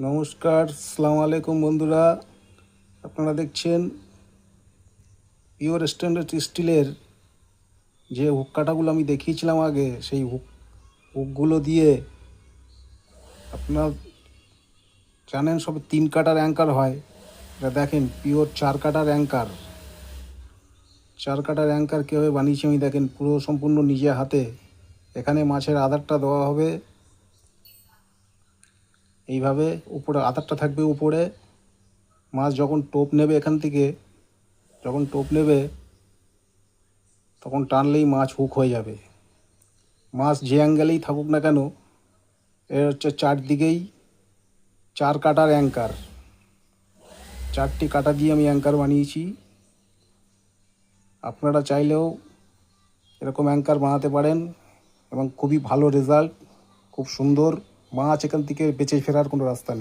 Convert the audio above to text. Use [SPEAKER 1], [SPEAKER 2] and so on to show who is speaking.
[SPEAKER 1] নমস্কার, আসসালামু আলাইকুম বন্ধুরা। আপনারা দেখছেন পিওর স্ট্যান্ডার্ড স্টিলের যে হুক কাটাগুলো আমি দেখিয়েছিলাম আগে, সেই হুকগুলো দিয়ে আপনার জানেন সব 3 কাটার অ্যাঙ্কার হয়। এটা দেখেন পিওর 4 কাটার অ্যাঙ্কার। 4 কাটার অ্যাঙ্কার কীভাবে বানিয়েছি আমি দেখেন, পুরো সম্পূর্ণ নিজে হাতে। এখানে মাছের আধারটা দেওয়া হবে এইভাবে, উপরে আধারটা থাকবে উপরে। মাছ যখন টোপ নেবে এখান থেকে, যখন টোপ নেবে তখন টানলেই মাছ হুক হয়ে যাবে। মাছ যে অ্যাঙ্গেলেই থাকুক না কেন, এর হচ্ছে চারদিকেই 4 কাটার অ্যাঙ্কার। 4টি কাটা দিয়ে আমি অ্যাঙ্কার বানিয়েছি। আপনারা চাইলেও এরকম অ্যাঙ্কার বানাতে পারেন এবং খুবই ভালো রেজাল্ট, খুব সুন্দর। মাছ এখান থেকে বেঁচে ফেরার কোনো রাস্তা নেই।